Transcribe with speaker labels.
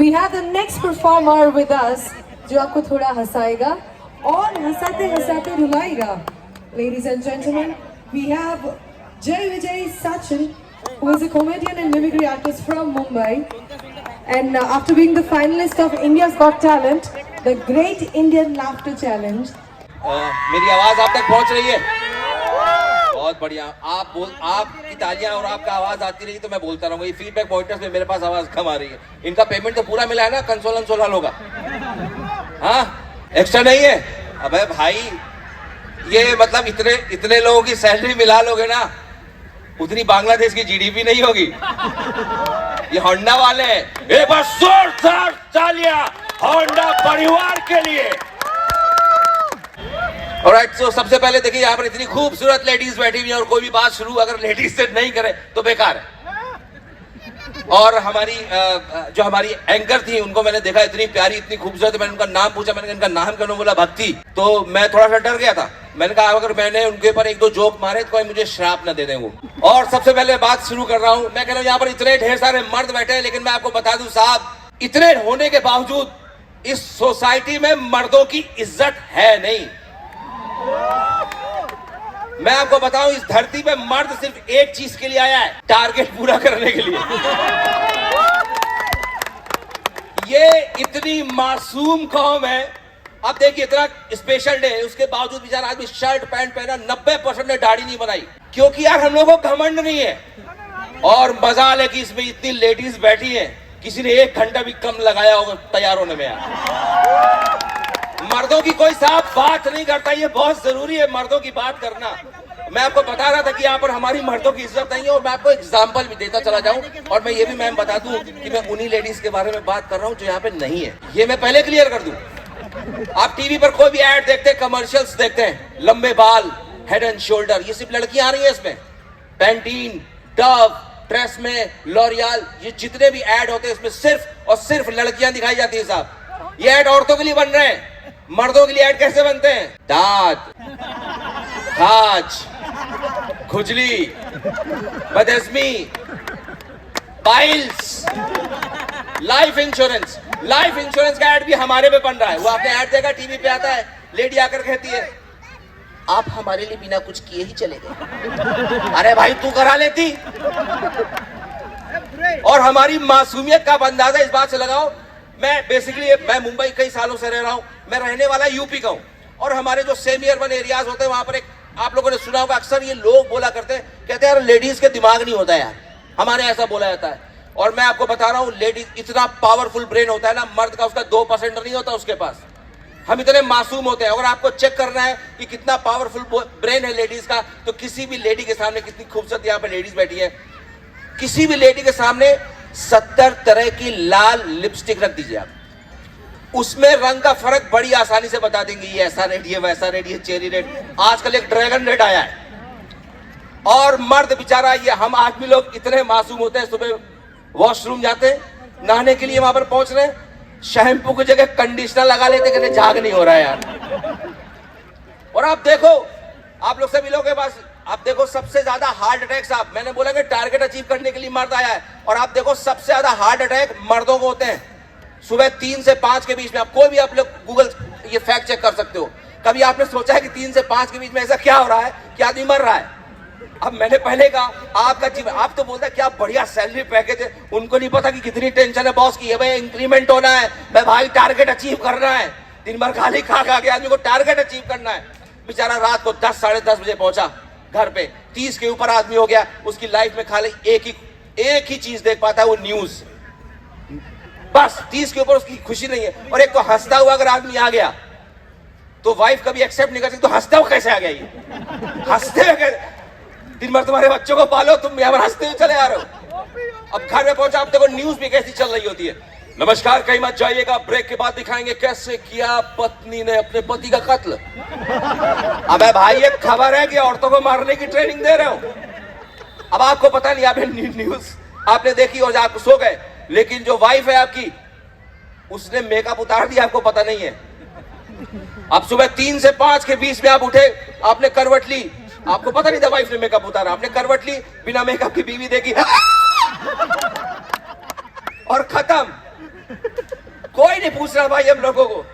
Speaker 1: We have the next performer with us, जो आपको थोड़ा हंसाएगा और हंसाते हंसाते रुलाएगा. Ladies and gentlemen, we have Jay Vijay Sachin, who is a comedian and mimicry artist from Mumbai. And after being the finalist of India's Got Talent, the Great Indian Laughter Challenge.
Speaker 2: मेरी आवाज आप तक पहुंच रही है? बहुत बढ़िया. आपकी तालियां और आपका आवाज आती रही तो मैं बोलता रहूंगा. ये फीडबैक पॉइंटर्स में मेरे पास आवाज कम आ रही है. इनका पेमेंट तो पूरा मिला है ना? कंसोल हल होगा. हाँ, एक्स्ट्रा नहीं है. अबे भाई, ये मतलब इतने लोगों की सैलरी मिला लोगे ना, उतनी बांग्लादेश की जीडीपी नहीं होगी. ये होंडा वाले हैं. एक बार जोरदार तालियां होंडा परिवार के लिए. ऑलराइट, सो सबसे पहले देखिए, यहाँ पर इतनी खूबसूरत लेडीज बैठी हुई हैं और कोई भी बात शुरू अगर लेडीज से नहीं करे तो बेकार है. और जो हमारी एंकर थी, उनको मैंने देखा, इतनी प्यारी, इतनी खूबसूरत. मैंने उनका नाम पूछा, मैंने इनका नाम क्यों बोला भक्ति, तो मैं थोड़ा सा डर गया था. मैंने कहा अगर मैंने उनके ऊपर एक दो जोक मारे तो कोई मुझे श्राप न दे दें वो. और सबसे पहले बात शुरू कर रहा हूँ. मैं कह रहा हूँ यहाँ पर इतने ढेर सारे मर्द बैठे हैं, लेकिन मैं आपको बता दूं साहब, इतने होने के बावजूद इस सोसाइटी में मर्दों की इज्जत है नहीं. मैं आपको बताऊं, इस धरती पे मर्द सिर्फ एक चीज के लिए आया है, टारगेट पूरा करने के लिए. ये इतनी मासूम कौम है. अब देखिए, इतना स्पेशल डे है, उसके बावजूद बेचारा आदमी शर्ट पैंट पहना. 90% ने दाढ़ी नहीं बनाई, क्योंकि यार हम लोगों को घमंड नहीं है. और मजाल है कि इसमें इतनी लेडीज बैठी हैं, किसी ने 1 घंटा भी कम लगाया होगा तैयार होने में. यार, मर्दों की कोई साफ बात नहीं करता. ये बहुत जरूरी है मर्दों की बात करना. मैं आपको बता रहा था कि यहाँ पर हमारी मर्दों की इज्जत नहीं है. और मैं आपको एग्जांपल भी देता चला जाऊं. और मैं ये भी मैम बता दूं कि मैं उन्हीं लेडीज के बारे में बात कर रहा हूं जो यहाँ पे नहीं है. ये मैं पहले क्लियर कर दूं. आप टीवी पर कोई भी ऐड देखते हैं, कमर्शियल्स देखते हैं, लंबे बाल, हेड एंड शोल्डर, ये सिर्फ लड़कियां आ रही है इसमें. पैंटीन, डव, ट्रेस में, लॉरियल, ये जितने भी ऐड होते हैं इसमें सिर्फ और सिर्फ लड़कियां दिखाई जाती है साहब. ये ऐड औरतों के लिए बन रहे हैं. मर्दों के लिए ऐड कैसे बनते हैं? दांत, खाज, खुजली, बदहजमी, piles, life insurance. Life insurance का ऐड भी हमारे पे बन रहा है. वो आपने ऐड देखा, टीवी पे आता है, लेडी आकर कहती है आप हमारे लिए बिना कुछ किए ही चले गए. अरे भाई, तू करा लेती. और हमारी मासूमियत का अंदाजा इस बात से लगाओ. मैं मुंबई कई सालों से रह रहा हूं. मैं रहने वाला यूपी का हूं. और हमारे जो सेमी अर्बन एरियाज होते हैं, वहां पर एक, आप लोगों ने सुना होगा, अक्सर ये लोग बोला करते हैं, कहते हैं यार लेडीज के दिमाग नहीं होता यार. हमारे ऐसा बोला जाता है. और मैं आपको बता रहा हूं, लेडीज इतना पावरफुल ब्रेन होता है ना, मर्द का उसका 2% नहीं होता उसके पास. हम इतने मासूम होते हैं. अगर आपको चेक करना है कि कितना पावरफुल ब्रेन है लेडीज का, तो किसी भी लेडी के सामने, कितनी खूबसूरत यहाँ पे लेडीज बैठी है, किसी भी लेडी के सामने 70 तरह की लाल लिपस्टिक रख दीजिए आप, उसमें रंग का फर्क बड़ी आसानी से बता देंगे. ये ऐसा रेड, ये वैसा रेड, ये चेरी रेड, आजकल एक ड्रैगन रेड आया है. और मर्द बेचारा, ये हम आदमी लोग इतने मासूम होते हैं, सुबह वॉशरूम जाते हैं, नहाने के लिए वहां पर पहुंच रहे हैं, शैम्पू की जगह कंडीशनर लगा लेते, कहते झाग नहीं हो रहा है यार. और आप देखो, आप लोग सभी लोगों के पास, आप देखो सबसे ज्यादा हार्ट अटैक, साहब मैंने बोला कि टारगेट अचीव करने के लिए मर्द आया है. और आप देखो सबसे ज्यादा हार्ट अटैक मर्दों को होते हैं सुबह 3 से 5 के बीच में. आप कोई भी, आप लोग गूगल ये फैक्ट चेक कर सकते हो. कभी आपने सोचा है कि 3 से 5 के बीच में ऐसा क्या हो रहा है कि आदमी मर रहा है? अब मैंने पहले कहा, आपका जीवन, आप तो बोलते हैं क्या बढ़िया सैलरी पैकेज है. उनको नहीं पता कि कितनी टेंशन है बॉस की. है भाई, इंक्रीमेंट होना है, भाई टारगेट अचीव करना है. दिन भर गाली खा के आदमी को टारगेट अचीव करना है. बेचारा रात को 10 साढ़े 10 बजे पहुंचा घर पे, 30 के ऊपर आदमी हो गया. उसकी लाइफ में खाली एक ही चीज देख पाता है, वो न्यूज. बस 30 के ऊपर उसकी खुशी नहीं है. और एक तो हंसता हुआ अगर आदमी आ गया तो वाइफ कभी एक्सेप्ट नहीं कर सकती. तो हंसता हुआ कैसे आ गया ये? हंसते हुए दिन भर तुम्हारे बच्चों को पालो, तुम यहाँ पर हंसते हुए चले आ रहे हो. अब घर में पहुंचा, अब देखो न्यूज भी कैसी चल रही होती है. नमस्कार, कहीं मत जाइएगा, ब्रेक के बाद दिखाएंगे कैसे किया पत्नी ने अपने पति का कत्ल. अबे भाई, ये खबर है कि औरतों को मारने की ट्रेनिंग दे रहे हो. अब आपको पता नहीं, आपने न्यूज आपने देखी और आप सो गए, लेकिन जो वाइफ है आपकी, उसने मेकअप उतार दिया, आपको पता नहीं है. अब सुबह 3 से 5 के बीच में आप उठे, आपने करवट ली, आपको पता नहीं था वाइफ ने मेकअप उतारा, आपने करवट ली, बिना मेकअप की बीवी देखी और खत्म. कोई नहीं पूछ रहा भाई हम लोगों को।